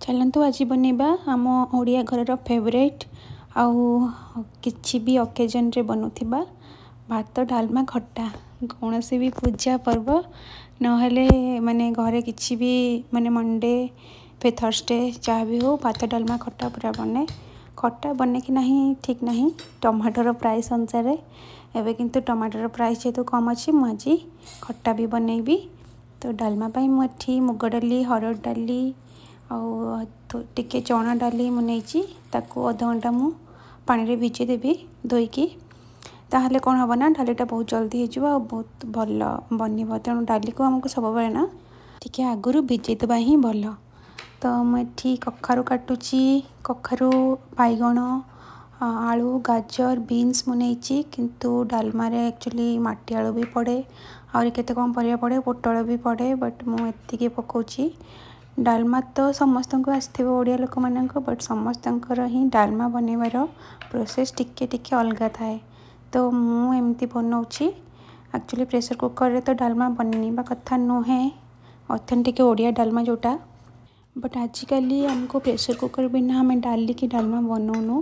चलतु आज बनैबा आम ओडिया घर फेवरेट आउ किछि भी ओकेजन रे बनउथिबा भात डालमा खट्टा। कौन से भी पूजा पर्व नहेले माने घरे किछि भी माने मंडे फिर थर्सडे जहाँ भी हो भात डालमा खट्टा पूरा बने। खट्टा बने कि नहीं ठीक नहीं टमाटर प्राइस अनुसार एवं किंतु टमाटर प्राइस जेहेतु कम अच्छी मुझे खट्टा भी बनैबी। तो डालमा मुझे मुग डाली हरड़ डाली टिके चना डाली मुझे ताकू अध घंटा मु पानी रे भिजे देवी धोईकी ताहले कौन हम ना डालीटा बहुत जल्दी हो बहुत भल बन तेणु डाली को आमको सब ना टिके आगु भिजेदबा ही भल। तो मुझे कखारु काटुची कखारु बैगण आलू गाजर बीन्स मुझे किंतु डालमा रे एक्चुअली माटी आलू भी पड़े और केते कम परिया पड़े पोटल भी पड़े बट मुझे पकाउची। डालमा तो समस्त को आसथिबो ओडिया लोक मानक बट समस्त ही डालमा बनैबार प्रोसेस टिके टिके अलग थाए। तो मु एमती बनाऊँगी एक्चुअली प्रेशर कुकर रे तो डालमा बनवा कथा नुहे ऑथेंटिक ओडिया डालमा जोटा बट आजिकली आमको प्रेशर कुकर बिना आम डाली की डालमा बनाऊनु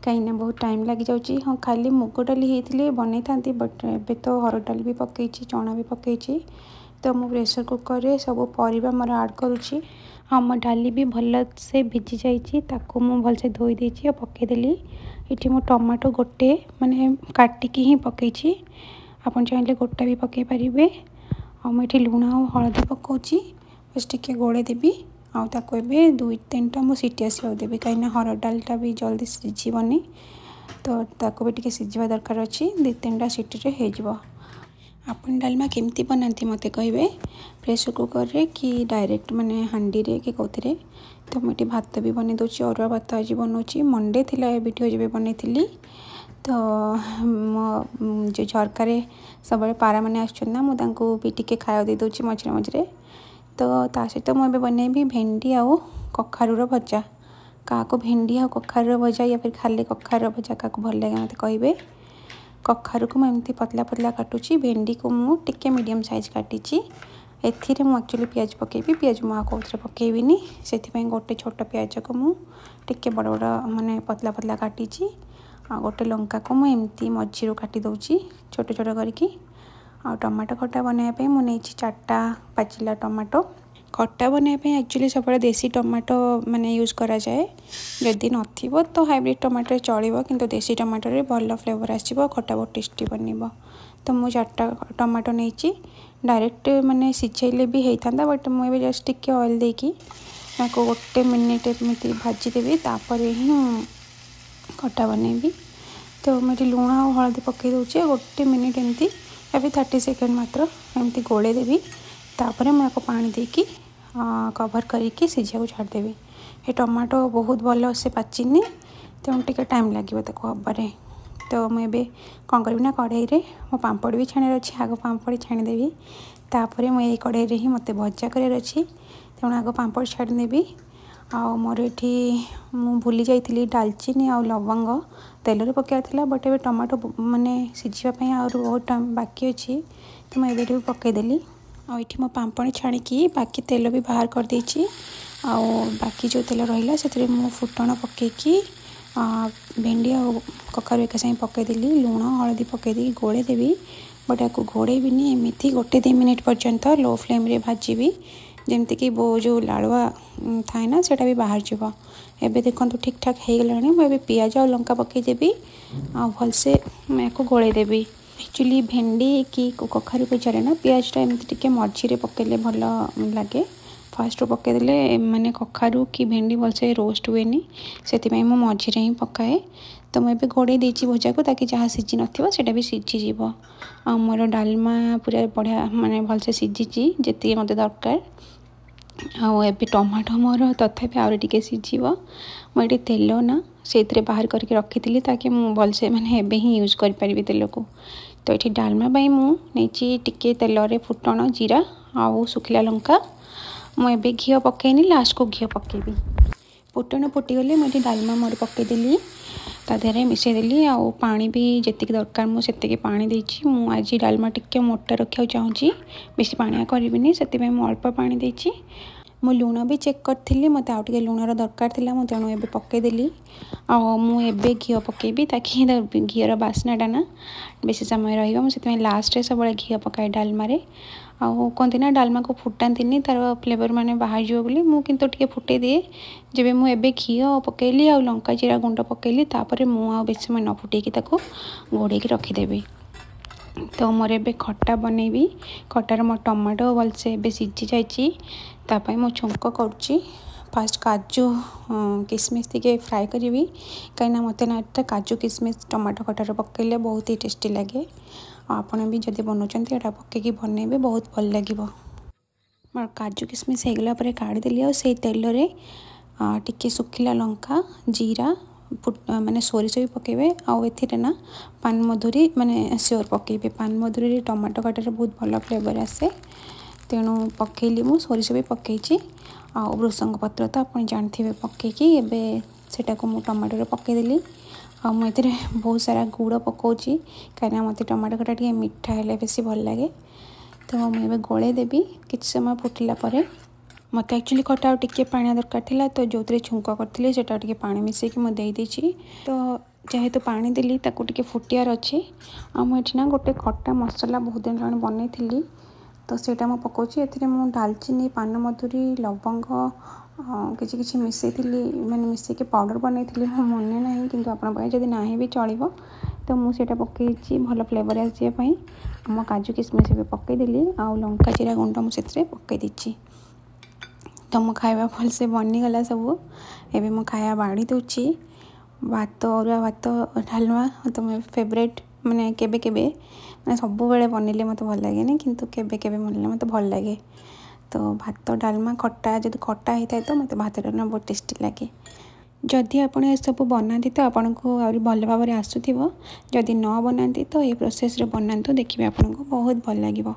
कहीं बहुत टाइम लगी जाऊँगी। हाँ खाली मुग डाली होती बनई था बट एबे तो हरड़ डाली भी पकई चना भी पकई तो मु प्रेशर कुकर रे सब परिबा मोर ऐड करुँची। हाँ मो डाली भी भल से भिजी जाइए ताकू मु भल से धोई देछि और पकेदेली। ये मो टमाटो गोटे माने काटिकी ही पकई आपन चाहे गोटा भी पकई पारे और मुझे लुण और हलदी पकाउची बस टिके गोड़े देवी आउ ताको एबे 2-3टा मु सीटी आसवा देवी कहीं हरड़ डालटा भी जल्दी सिझीबनी तो ताको भी टिके सिझा दरकार अच्छी 2-3टा सीटी रे हो जिवो। आपन डालमा केमती बनाती मते कहिबे प्रेशर कुकर रे कि डायरेक्ट माने हांडी रे कि कोथरे। तो मुझे भात भी बने दोची अरुआ भात आज बनाऊँगी मंडे थिला ए वीडियो जब बनई तो जो झरकार सब पारा मैंने आसना मुझे भी टिके खाया दे दूची मझे मझे। तो ता सहित मुझे बनैबी भेंडी आउ कखारुर भजा क्या भेंडी आ कखारुर भजा या फिर खाली कखारुर भजा क्या भल लगे मत कहे। कखारु को मुझे पतला पतला काटुची भेंडी को मु टिके मीडियम साइज काटी एथिरे मु एक्चुअली प्याज पकेबी प्याज मु आ कौन पकेबिनी से गोटे छोट प्याज को मु टिके बड़ बड़ माने पतला पतला काटी आ गोटे लंका को मु एमती मझीरू काटी दउची छोट छोट करके। आ टमाटो खट्टा बनाइबा मु नेछि 4टा पाचिला टमाटो खट्टा बनाइबा एक्चुअली सब देसी टमाटो माने यूज करा जाए जदि नथिबो तो हाइब्रिड टमाटर चलिबो किंतु देसी टमाटर रे भल फ्लेवर आसीबो खट्टा बहुत टेस्टी बनिबो। तो मु 4टा टमाटो नेछि डायरेक्ट माने सिझेले भी हेइथांदा बट मु एबे जस्ट टिके ऑयल देकी ताको गोटे मिनिट एमती भाजी देबी तापर ही खट्टा बनैबी। तो मुझे लुण और हलदी पकई दूचे गोटे मिनिट एमती अभी 30 सेकेंड मात्र एमती गोले देवी तापर मुझे पानी देकी कवर करके सिझा छाड़देवी। ये टमाटो बहुत भल से पाचिनी तेणु टिके टाइम लगे हबारे। तो मुझे कौन करी ना कढ़ाई रे मो पांपड़ भी छाण अच्छी आग पांपड़ छाणीदेवी तापर मुझे कढ़ाई रे ही मत भजा कर अच्छी तेणु आग पांपड़ छाड़देवी। आउ मोर ये मु भूली जाइली डालचीनी आउ लवंग तेल रे पकाइला बट ए टमाटो माने सिझापी और बहुत टाइम बाकी अच्छी तो मुझे भी पकईदेली। आईटी मो पांपड़ छाणिकी बाकी तेल भी बाहर कर देछि आउ बाकी जो तेल रहा से मु फुटण पकईकी भेंडी आ कखारु एक साथ पकईदेली लुण हलदी पकईदी गोड़े देवी बट आपको घोड़ेबिनी एमती 1-2 मिनिट पर्यंत लो फ्लेम रे भाजीबी जमती कि वो जो लाड़ुआ थाए ना सेटा भी बाहर जीव। एबे देखो ठीक ठाक हो गलानी मुझे पियाज और लंका पकईदेवी आ भलसे मैं गोले देवी। एक्चुअली भेंडी कि कखारु भजारे ना पियाजटा एमती टिके मझीरे पकेले भल लगे फास्ट पकईदेले माने कखारु कि भेंडी भलसे रोस्ट हुए से मु मझीरे ही पकाए। तो मुझे घोड़े देती भजा को ताकि जहाँ सिझी ना भी सिझीज आ मोर डालमा पूरा बढ़िया माने भलसे सिझी जी मत दरकार। आउ एबे टमाटो मोर तथापि आउरी टिके सिझीबो मुझे तेल ना से बाहर करके रखी ताकि मु भलसे माने एबे ही यूज कर पारिबी तेल को। तो ये डालमा मु नहीं टिके तेल रे फुटण जीरा आउ सुखिला लंका मुझे घी पकईनी लास्ट को घी पकेबी फुटण फुटीगले मुझे डालमा मोर पकईदेली ता देहरे मिसईदेली आउ पानी भी जी दरकार मुझे पानी देछि। मु आज डालमा टिके मोटा रखा चाहूँगी बेसी पानिया करिबिनी से अल्प पानी देछि मु लुण भी चेक करी मत आउ टे लुणर दरकार था मुझे तेणु एवं पकईदेली मुझे घी पकईबी ताकि घीर बास्नाटा ना बेसी समय रही लास्ट सब घी पकाए डालमारे आउ कहते ना डालमा को फुटाती तार फ्लेवर माने बाहर जो बोली मुझे फुटे दिए जब मुझे घी पकईली आ लंका जीरा गुंड पकईली तापर मुझे बेस समय न फुटे घोड़े रखीदेवी। तो मोर ए खट्टा बनैबी खटार मो टमाटो भलसे ए सीझी जाइए मो छुंक करुच्ची फास्ट काजू किसमिश टे फ्राए करी कहीं मत ना काजू किसमिश टमाटो खटार पकईले बहुत ही टेस्टी लगे आपड़ भी जब बनाऊँ यहाँ पकईकी बनइबे बहुत भल लगे। मोर काजू किसमिश होगला काढ़ीदेली और से तेल टिके सुखिला लंका जीरा माने सोरिष भी पकेबे आउ एथिरे ना पान मधुरी माने स्योर पकेबे पान मधुरी टमाटो खटार बहुत भल फ्लेवर आसे तेणु पकेली मु सोरिष भी पकईची आउ भृसंग पत्र तो आप जानते पकईकी एबे सेटा को मु टमाटो पकईदेली आ मुझे बहुत सारा गुड़ पकाउची कहीं मत टमाटो खटा टे मीठा है बेसी भल लगे। तो मुझे गोले देवी किछ समय फुटिला मत एक्चुअली खटा और टिके पानी दरकार था तो जो छुंक करी से पानी मिसेक मुझे तो जेहेतु पानी देली ताकू टिके फुटियार अच्छी आ मुझे ना गोटे खट्टा मसला बहुत दिन लाने बनई तो सेटा मु पकाउची एथिरे मु दालचीनी पान मधुरी लवंग किसी किसी मिसईली मैंने मिसेक पाउडर बनई मन ना कि आप जब ना भी चलो तो मुझे पकई भल फ्लेवर आसापी मो काजू किसमिश भी पकईदेली आउ लंका जीरा गुंड मुझे पकई देची। तो मो खाଇବା भलसे बनीगला सब एबे मो खाया बाड़ी दूची भात अरुआ भात डालमा तो मो फेवरेट माने केबे केबे माने सब बेले बनइले मत भल लगे किंतु केबे केबे बनइले मत भल लगे। तो भात डालमा खट्टा जब खट्टा होता है तो मत भात डालमा बहुत टेस्टी लगे। जदि आपण ए सब बनाती तो आपन को आउरी भल भाव आसुथिबो जदि न बनाती तो ये प्रोसेस रे बनातु देखिए आपन को बहुत भल लागिबो।